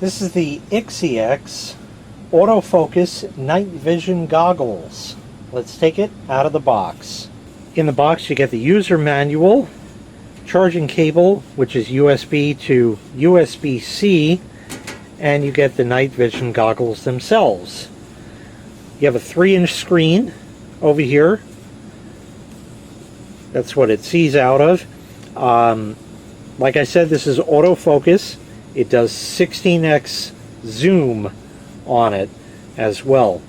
This is the Ixieex autofocus night vision goggles. Let's take it out of the box. In the box you get the user manual, charging cable, which is USB to USB-C, and you get the night vision goggles themselves. You have a 3-inch screen over here. That's what it sees out of. Like I said, this is autofocus. It does 16x zoom on it as well.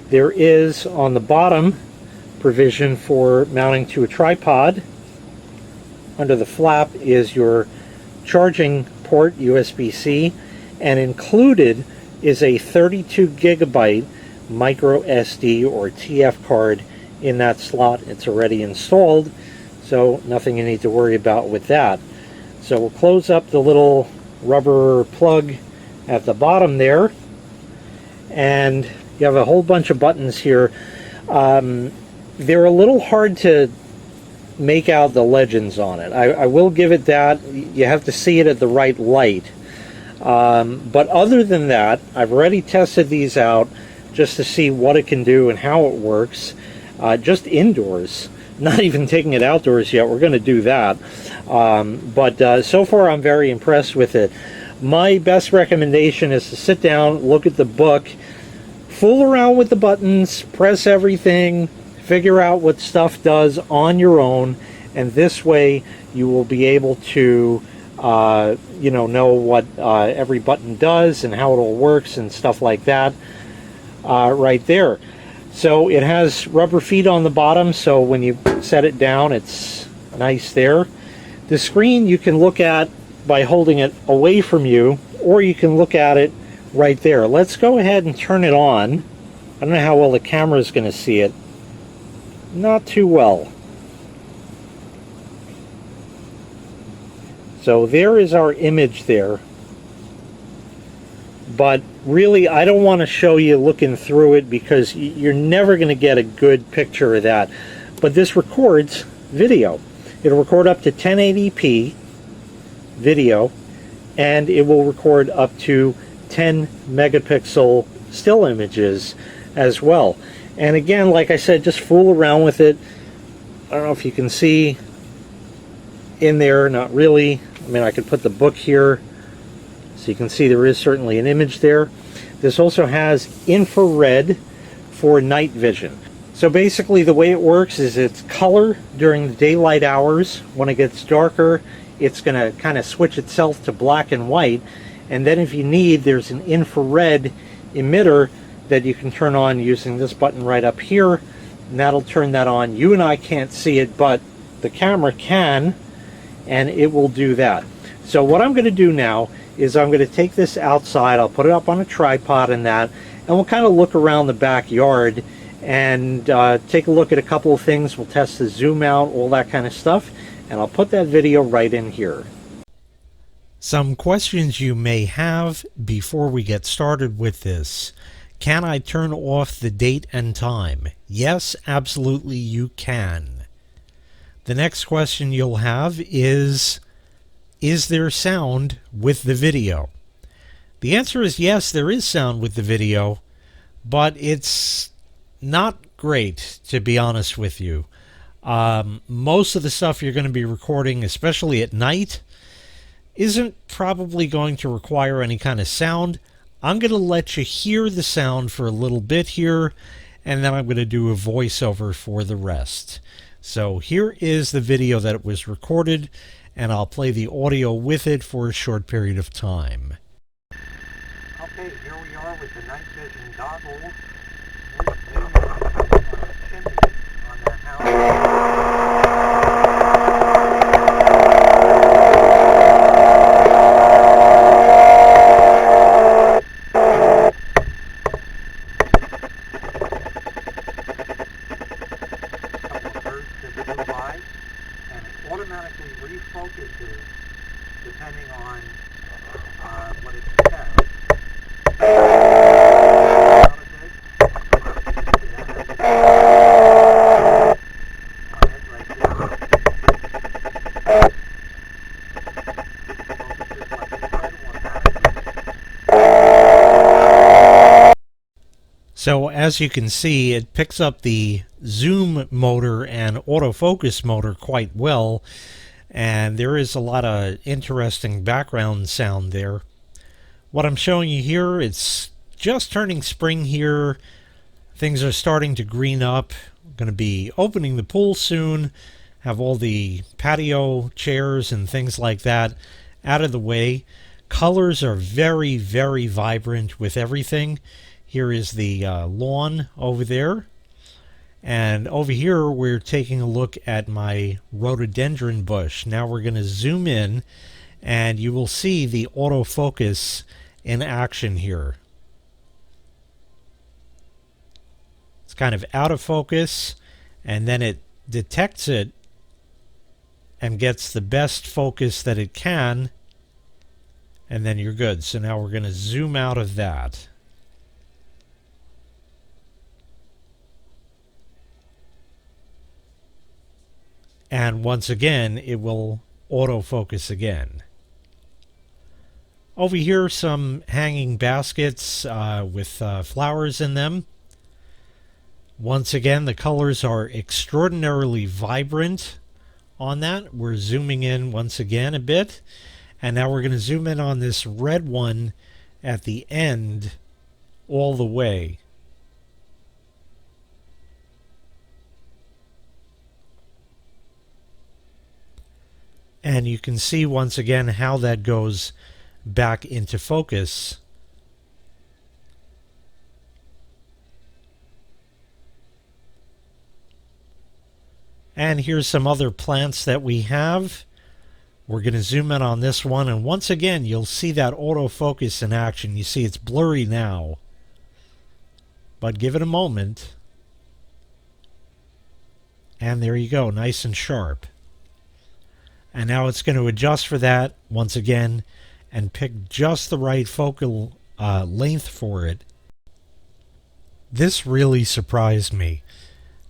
There is on the bottom provision for mounting to a tripod. Under the flap is your charging port, USB-C, and included is a 32 gigabyte microSD or TF card in that slot. It's already installed, so nothing you need to worry about with that. So we'll close up the little rubber plug at the bottom there, and you have a whole bunch of buttons here. They're a little hard to make out the legends on it. I will give it that. You have to see it at the right light. But other than that, I've already tested these out just to see what it can do and how it works, just indoors. Not even taking it outdoors yet. We're going to do that. But so far I'm very impressed with it. My best recommendation is to sit down, look at the book, fool around with the buttons, press everything, figure out what stuff does on your own, and this way you will be able to know what every button does and how it all works and stuff like that right there. So it has rubber feet on the bottom, so when you set it down it's nice there. The screen you can look at by holding it away from you, or you can look at it right there. Let's go ahead and turn it on. I don't know how well the camera is going to see it. Not too well. So there is our image there. But really, I don't want to show you looking through it because you're never going to get a good picture of that. But this records video. It'll record up to 1080p video, and it will record up to 10 megapixel still images as well. And again, like I said, just fool around with it. I don't know if you can see in there, not really. I mean, I could put the book here so you can see there is certainly an image there. This also has infrared for night vision. So basically the way it works is it's color during the daylight hours. When it gets darker, it's going to kind of switch itself to black and white. And then if you need, there's an infrared emitter that you can turn on using this button right up here, and that'll turn that on. You and I can't see it, but the camera can, and it will do that. So what I'm going to do now is I'm going to take this outside, I'll put it up on a tripod and that, and we'll kind of look around the backyard and take a look at a couple of things. We'll test the zoom out, all that kind of stuff, and I'll put that video right in here. Some questions you may have before we get started with this. Can I turn off the date and time? Yes, absolutely you can. The next question you'll have is there sound with the video? The answer is yes, there is sound with the video, but it's not great, to be honest with you. Most of the stuff you're going to be recording, especially at night, isn't probably going to require any kind of sound. I'm going to let you hear the sound for a little bit here, and then I'm going to do a voiceover for the rest. So here is the video that was recorded, and I'll play the audio with it for a short period of time. Okay, here we are with the night vision goggles. We're zooming on the chimney on the house. Automatically refocuses depending on what it's set. On it right So as you can see, it picks up the zoom motor and autofocus motor quite well, and there is a lot of interesting background sound there. What I'm showing you here, it's just turning spring here. Things are starting to green up. I'm going to be opening the pool soon, have all the patio chairs and things like that out of the way. Colors are very, very vibrant with everything. Here is the lawn over there. And over here we're taking a look at my rhododendron bush. Now we're going to zoom in and you will see the autofocus in action here. It's kind of out of focus and then it detects it and gets the best focus that it can, and then you're good. So now we're going to zoom out of that. And once again, it will autofocus again. Over here, some hanging baskets with flowers in them. Once again, the colors are extraordinarily vibrant on that. We're zooming in once again a bit. And now we're going to zoom in on this red one at the end all the way. And you can see once again how that goes back into focus. And here's some other plants that we have. We're going to zoom in on this one, and once again you'll see that autofocus in action. You see it's blurry now, but give it a moment. And there you go, nice and sharp. And now it's going to adjust for that once again and pick just the right focal length for it. This really surprised me.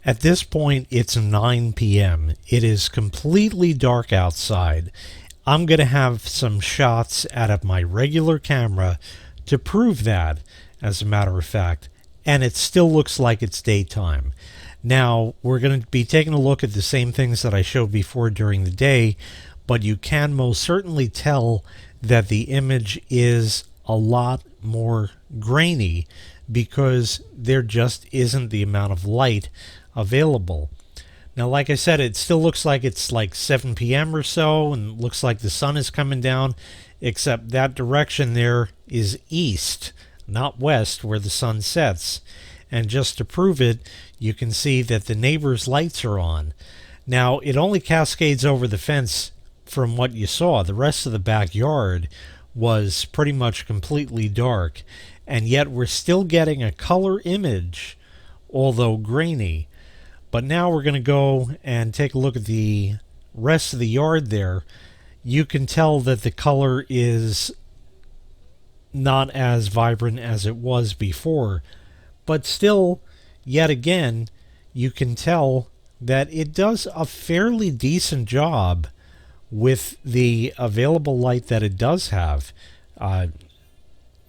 At this point, it's 9 p.m. It is completely dark outside. I'm going to have some shots out of my regular camera to prove that, as a matter of fact. And it still looks like it's daytime. Now, we're going to be taking a look at the same things that I showed before during the day, but you can most certainly tell that the image is a lot more grainy because there just isn't the amount of light available. Now, like I said, it still looks like it's like 7 p.m. or so, and looks like the sun is coming down, except that direction there is east, not west, where the sun sets. And just to prove it, you can see that the neighbor's lights are on. Now, it only cascades over the fence from what you saw. The rest of the backyard was pretty much completely dark, and yet we're still getting a color image, although grainy. But now we're going to go and take a look at the rest of the yard there. You can tell that the color is not as vibrant as it was before, but still, yet again, you can tell that it does a fairly decent job with the available light that it does have.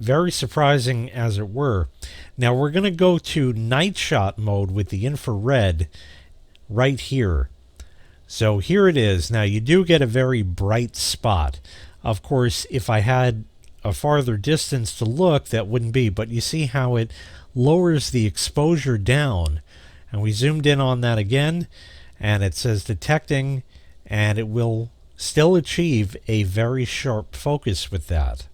Very surprising, as it were. Now we're going to go to night shot mode with the infrared right here. So here it is. Now you do get a very bright spot. Of course, if I had a farther distance to look, that wouldn't be, but you see how it lowers the exposure down. And we zoomed in on that again, and it says detecting, and it will still achieve a very sharp focus with that.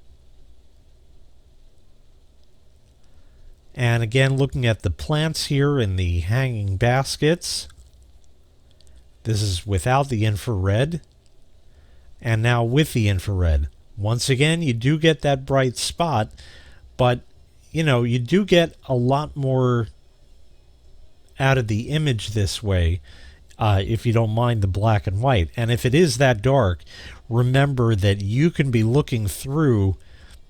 And again, looking at the plants here in the hanging baskets. This is without the infrared. And now with the infrared. Once again, you do get that bright spot, but you know, you do get a lot more out of the image this way, if you don't mind the black and white. And if it is that dark, remember that you can be looking through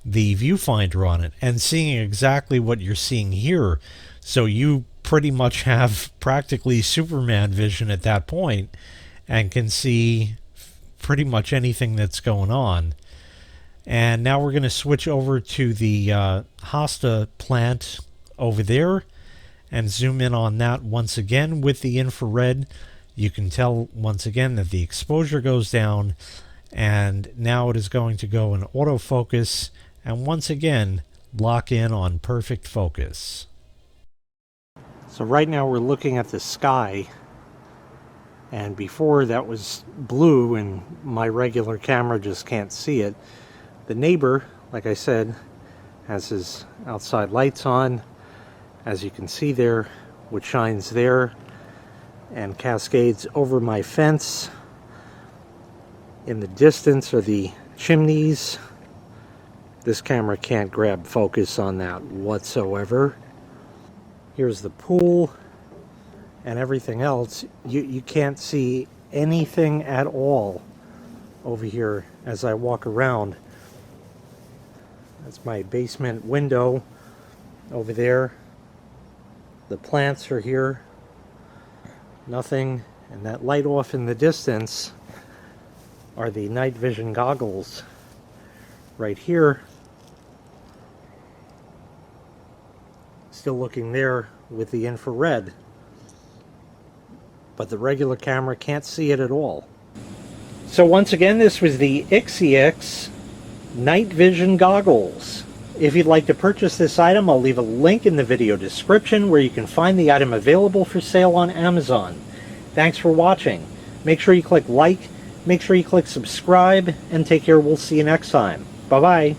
the viewfinder on it and seeing exactly what you're seeing here. So you pretty much have practically Superman vision at that point and can see pretty much anything that's going on. And now we're going to switch over to the hosta plant over there. and zoom in on that once again with the infrared. You can tell once again that the exposure goes down, and now it is going to go in autofocus and once again lock in on perfect focus. So right now we're looking at the sky, and before that was blue and my regular camera just can't see it. The neighbor, like I said, has his outside lights on, as you can see there, which shines there and cascades over my fence. In the distance are the chimneys. This camera can't grab focus on that whatsoever. Here's the pool and everything else. You can't see anything at all over here as I walk around. That's my basement window over there. The plants are here. Nothing. And that light off in the distance are the night vision goggles right here. Still looking there with the infrared, but the regular camera can't see it at all. So once again, this was the Ixieex night vision goggles. If you'd like to purchase this item, I'll leave a link in the video description where you can find the item available for sale on Amazon. Thanks for watching. Make sure you click like, make sure you click subscribe, and take care. We'll see you next time. Bye-bye.